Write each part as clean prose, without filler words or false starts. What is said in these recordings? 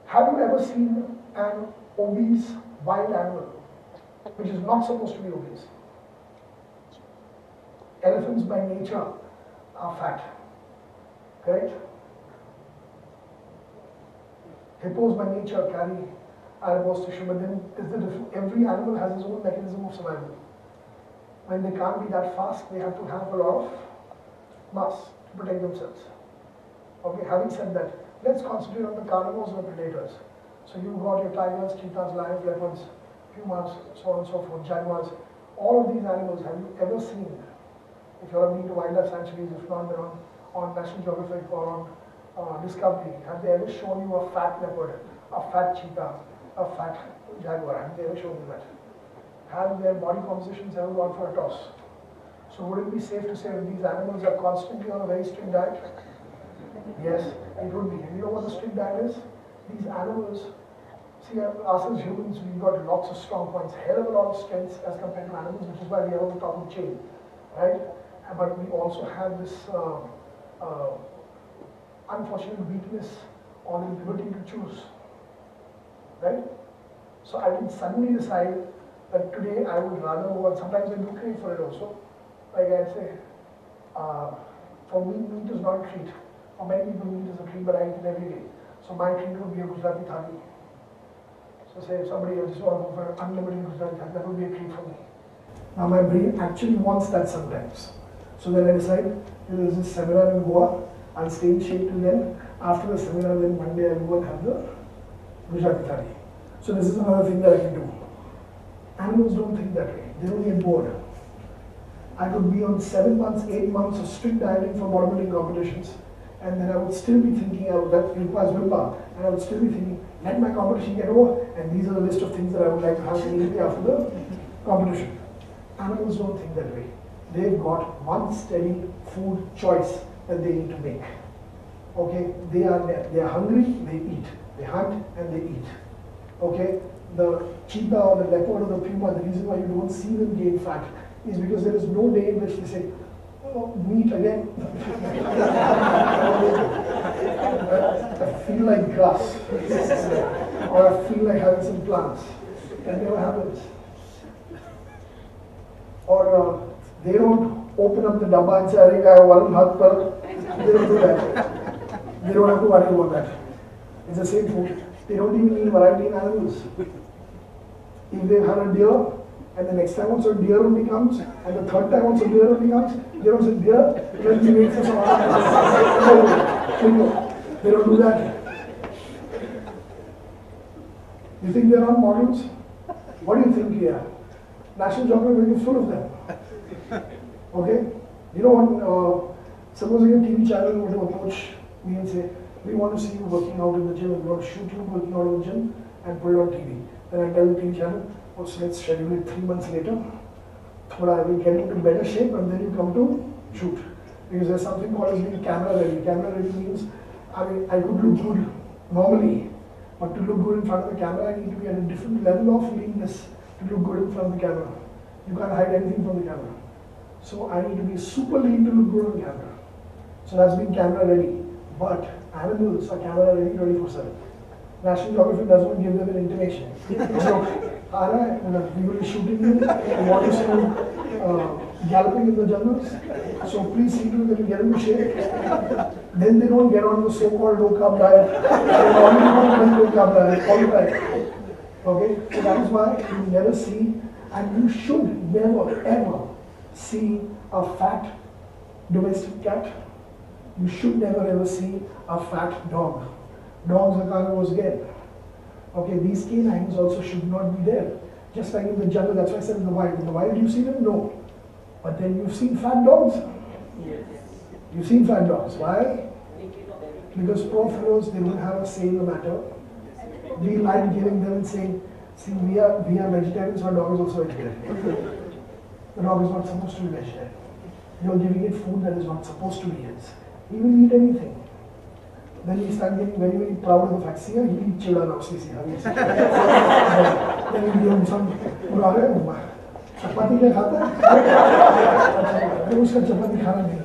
Have you ever seen an obese wild animal which is not supposed to be obese? Elephants by nature are fat, correct? Hippos by nature carry adipose tissue, but then every animal has its own mechanism of survival. When they can't be that fast, they have to have a lot of mass to protect themselves. Okay, having said that, let's concentrate on the carnivores and the predators. So you've got your tigers, cheetahs, lions, leopards, pumas, so on and so forth, jaguars. All of these animals, have you ever seen, if you're been to wildlife sanctuaries, if not, they're on National Geographic or on Discovery, have they ever shown you a fat leopard, a fat cheetah, a fat jaguar? Have they ever shown you that? Have their body compositions ever gone for a toss? So would it be safe to say that these animals are constantly on a very strict diet? Yes, it would be. And you know what the strict diet is? These animals, see, us as humans, we've got lots of strong points, hell of a lot of strengths as compared to animals, which is why we are on the top of the chain, right? But we also have this unfortunate weakness or the liberty to choose, right? So I didn't suddenly decide that today I would rather go, and sometimes I do crave for it also. Like I say, for me, meat is not a treat. For many people, meat is a treat, but I eat it every day. So my treat would be a Gujarati thali. So say if somebody just want to go for unlimited Gujarati thali, that would be a treat for me. Now my brain actually wants that sometimes. So then I decide, there's this seminar in Goa, I'll stay in shape till then. After the seminar, then one day I'll go and have the Gujarati thali. So this is another thing that I can do. Animals don't think that way. They don't get bored. I could be on 7 months, 8 months of strict dieting for bodybuilding competitions, and then I would still be thinking, that requires willpower, and I would still be thinking, let my competition get over, and these are the list of things that I would like to have immediately after the competition. Animals don't think that way. They've got one steady food choice that they need to make. Okay, they are hungry, they eat. They hunt and they eat. Okay, the cheetah or the leopard or the puma, the reason why you don't see them gain fat is because there is no day in which they say, oh, meat again. I feel like grass, or I feel like having some plants. That never happens. Or they don't open up the dabba and say, I think I have one hot per. They don't do that. They don't have to worry about that. It's the same food. They don't even eat variety in animals. If they've had a deer, and the next time also deer only comes, and the third time also deer only comes, they don't say, deer, let me wait for some other. No, they don't do that. You think they're on models? What do you think we are? National Geographic is full of them. Okay? You know what, supposing a TV channel were to approach me and say, we want to see you working out in the gym, and we want to shoot you working out in the gym and put it on TV. Then I tell the TV channel, oh, so let's schedule it 3 months later. I will get into better shape and then you come to shoot. Because there's something called as being camera ready. Camera ready means, I could look good normally, but to look good in front of the camera, I need to be at a different level of leanness to look good in front of the camera. You can't hide anything from the camera. So I need to be super lean to look good on camera. So that's being camera ready. But animals are camera ready 24/7. National Geographic doesn't give them an intimation. So, we will be shooting you, we want to see you galloping in the jungles. So please see to it that you get into shape. Then they don't get on the so-called low-carb diet. They only go on the low-carb diet all the time. Okay? So that is why you never see, and you should never ever see a fat domestic cat. You should never ever see a fat dog. Dogs are carnivores again. Okay, these canines also should not be there. Just like in the jungle, that's why I said in the wild. In the wild, you see them? No. But then you've seen fat dogs? Yes. You've seen fat dogs. Why? Because poor fellows, they don't have a say in the matter. We like giving them and saying, see, we are vegetarians, our dog is also vegetarian. The dog is not supposed to be vegetarian. You're giving it food that is not supposed to be his. He will eat anything. Then he starts getting very, very proud of the fact, see, he eats children now, see. Then he gives him some, chapati क्या खाता है? तो उसका चपाती खाना नहीं है.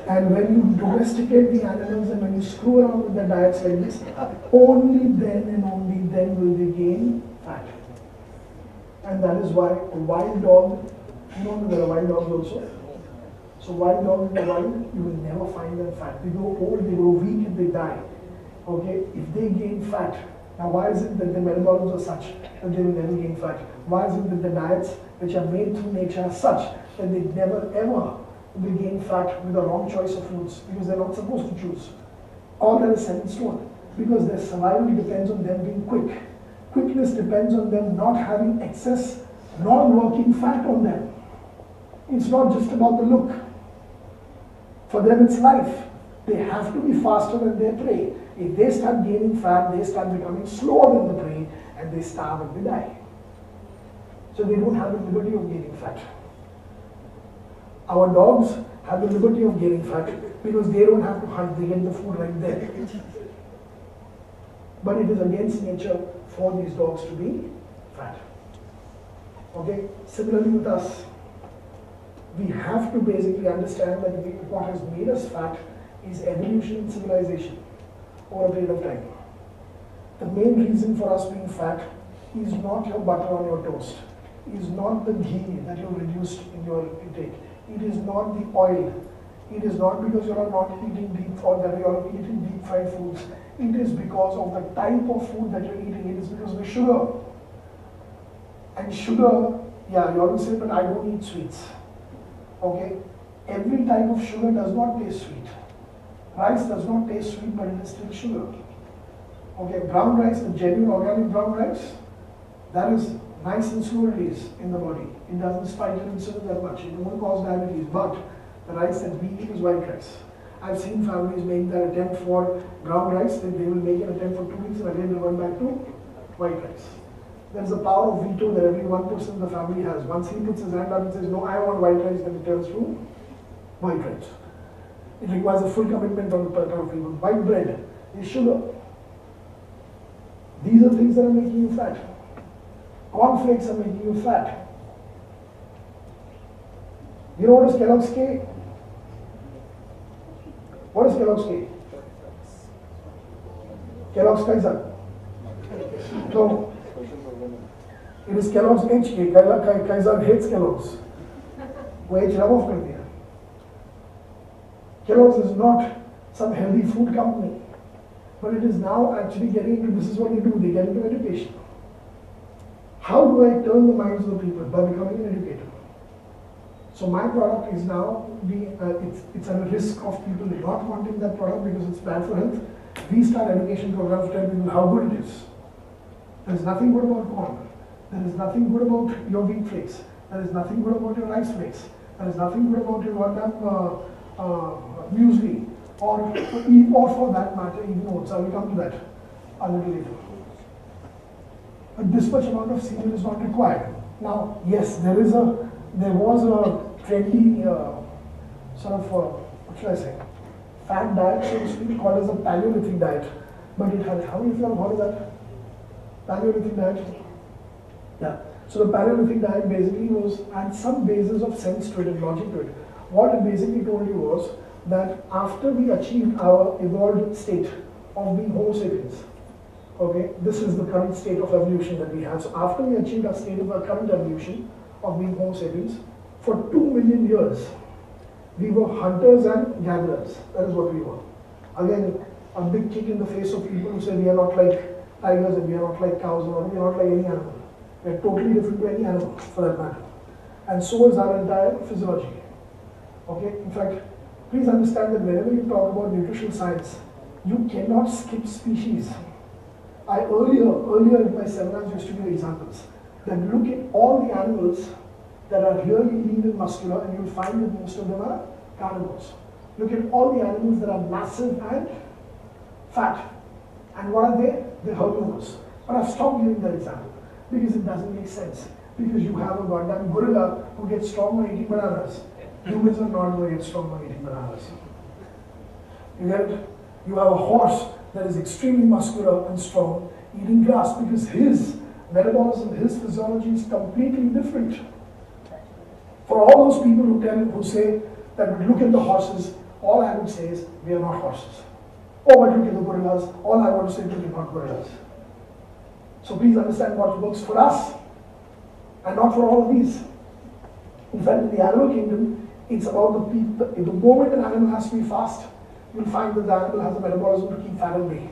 And when you domesticate the animals and when you screw around with their diets like this, only then and only then will they gain fat. And that is why a wild dog, you know there are wild dogs also. So wild dogs in the wild, you will never find them fat. They grow old, they grow weak and they die. Okay, if they gain fat, now why is it that their metabolisms are such that they will never gain fat? Why is it that the diets which are made through nature are such that they never ever will gain fat with the wrong choice of foods because they're not supposed to choose? All that is set in stone because their survival depends on them being quick. Quickness depends on them not having excess non-working fat on them. It's not just about the look. For them it's life. They have to be faster than their prey. If they start gaining fat, they start becoming slower than the prey and they starve and they die. So they don't have the liberty of gaining fat. Our dogs have the liberty of gaining fat because they don't have to hunt, they get the food right there. But it is against nature for these dogs to be fat. Okay? Similarly with us, we have to basically understand that what has made us fat is evolution and civilization over a period of time. The main reason for us being fat is not your butter on your toast, is not the ghee that you've reduced in your intake, it is not the oil, it is not because you are not eating deep or that you are eating deep fried foods, it is because of the type of food that you're eating, it is because of the sugar. And sugar, yeah, you always say, but I don't eat sweets. Okay? Every type of sugar does not taste sweet. Rice does not taste sweet, but it is still sugar. Okay, brown rice, the genuine organic brown rice, that is nice and slow release in the body. It doesn't spike your insulin that much. It won't cause diabetes, but the rice that we eat is white rice. I've seen families make that attempt for brown rice, then they will make an attempt for 2 weeks and again they'll run back to white rice. There's a power of veto that every one person in the family has. Once he puts his hand up and says, no, I want white rice, then it turns to white rice. It requires a full commitment on the part of people. White bread is sugar. These are things that are making you fat. Cornflakes are making you fat. You know what is Kellogg's K? What is Kellogg's K? Kellogg's Kaiser? No. It is Kellogg's HK. Kaiser hates Kellogg's. वो H rub off कर दिया. Kellogg's is not some healthy food company, but it is now actually getting into, this is what they do, they get into education. How do I turn the minds of the people? By becoming an educator. So my product is now, it's at a risk of people not wanting that product because it's bad for health. We start education programs to tell people how good it is. There is nothing good about corn. There is nothing good about your wheat flakes. There is nothing good about your rice flakes. There is nothing good about your muesli, or for that matter, even oats. I will come to that a little later. But this much amount of cereal is not required. Now, yes, there was a trendy sort of, what should I say, fat diet, so to speak, called as a Paleolithic diet. But it had, how many of you have heard of that? Paleolithic diet? Yeah. So the Paleolithic diet basically had some basis of sense to it and logic to it. What it basically told you was that after we achieved our evolved state of being Homo sapiens, okay, this is the current state of evolution that we have. So after we achieved our state of our current evolution of being Homo sapiens, for 2 million years, we were hunters and gatherers. That is what we were. Again, a big kick in the face of people who say we are not like tigers and we are not like cows or we are not like any animal. We are totally different to any animal, for that matter. And so is our entire physiology. Okay? In fact, please understand that whenever you talk about nutritional science, you cannot skip species. I earlier in my seminars used to give examples that look at all the animals that are really lean and muscular, and you'll find that most of them are carnivores. Look at all the animals that are massive and fat. And what are they? They're herbivores. But I've stopped giving that example because it doesn't make sense. Because you have a goddamn gorilla who gets strong by eating bananas. Humans are not going to get strong by eating bananas. You get it? You have a horse that is extremely muscular and strong eating grass because his metabolism, his physiology is completely different. For all those people who say that look at the horses, all I would say is, we are not horses. Oh, but look at the gorillas. All I want to say is, we are not gorillas. So please understand what works for us and not for all of these. In fact, in the animal kingdom, it's about the moment an animal has to be fast, you'll find that the animal has a metabolism to keep fat and weight.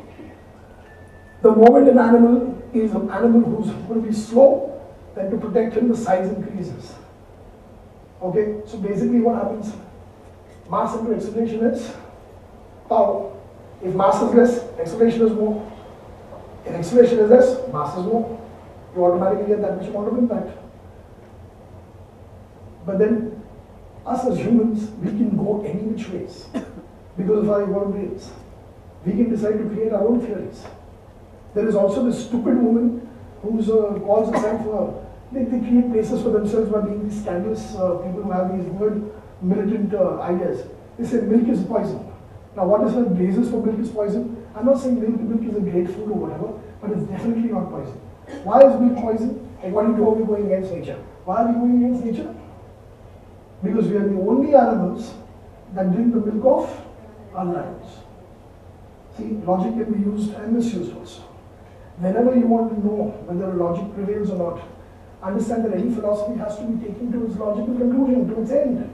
The moment an animal is an animal who's going to be slow, then to protect him, the size increases. Okay, so basically what happens, mass into acceleration is power. If mass is less, acceleration is more. If acceleration is less, mass is more. You automatically get that much amount of impact. But then, us as humans, we can go any which ways because of our evolved brains. We can decide to create our own theories. There is also this stupid woman who's calls herself, they create places for themselves by being these scandalous people who have these weird militant ideas. They say milk is poison. Now what is the basis for milk is poison? I'm not saying milk is a great food or whatever, but it's definitely not poison. Why is milk poison? According to how we're going against nature. Why are we going against nature? Because we are the only animals that drink the milk of other animals. See, logic can be used and misused also. Whenever you want to know whether logic prevails or not, understand that any philosophy has to be taken to its logical conclusion, to its end.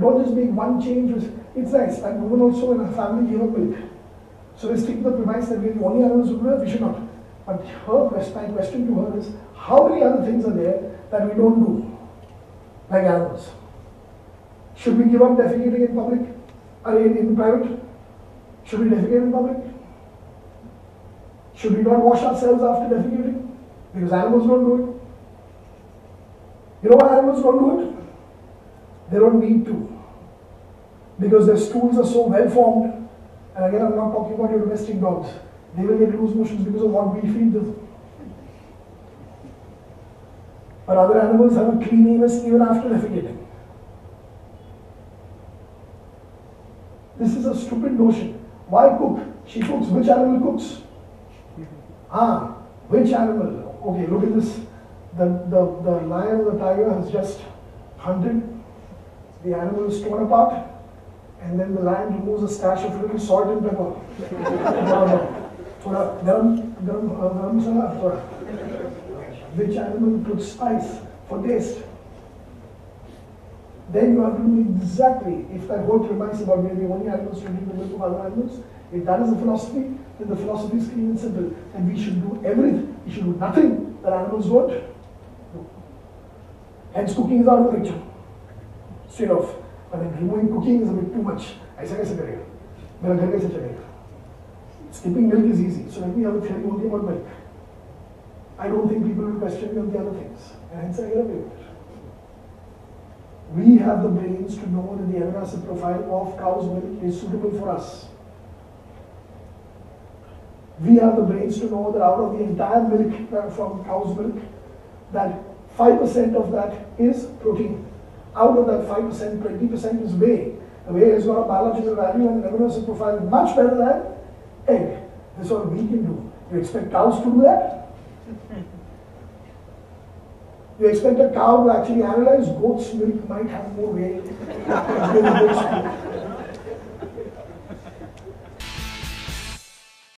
Don't just make one change. It's nice. That woman also in her family gave up milk. So they stick to the premise that we're the only animals who do that, we should not. But my question to her is, how many other things are there that we don't do, like animals? Should we give up defecating in public? Or in private? Should we defecate in public? Should we not wash ourselves after defecating? Because animals don't do it. You know why animals don't do it? They don't need to. Because their stools are so well formed. And again, I'm not talking about your domestic dogs. They will get loose motions because of what we feed them. But other animals have a clean anus even after defecating. This is a stupid notion. Why cook? She cooks. Which animal cooks? Which animal? Okay, look at this. The lion or the tiger has just hunted. The animal is torn apart. And then the lion removes a stash of little salt and pepper. Which animal puts spice for taste? Then you have to do exactly, if that whole premise about we're the only animals to drink the milk of other animals, if that is the philosophy, then the philosophy is clean and simple. And we should do everything, we should do nothing that animals don't do. Hence cooking is out of the picture. Straight off. I mean, removing cooking is a bit too much. ऐसा कैसे करेगा? मेरा घर कैसे चलेगा? Skipping milk is easy. So let me have a theory only about milk. I don't think people will question me on the other things. And hence I get away with it. We have the brains to know that the amino acid profile of cow's milk is suitable for us. We have the brains to know that out of the entire milk from cow's milk, that 5% of that is protein. Out of that 5%, 20% is whey. The whey has got a biological value and an amino acid profile much better than egg. This is what we can do. You expect cows to do that? You expect a cow to actually analyze goat's milk might have more whey than goat's milk.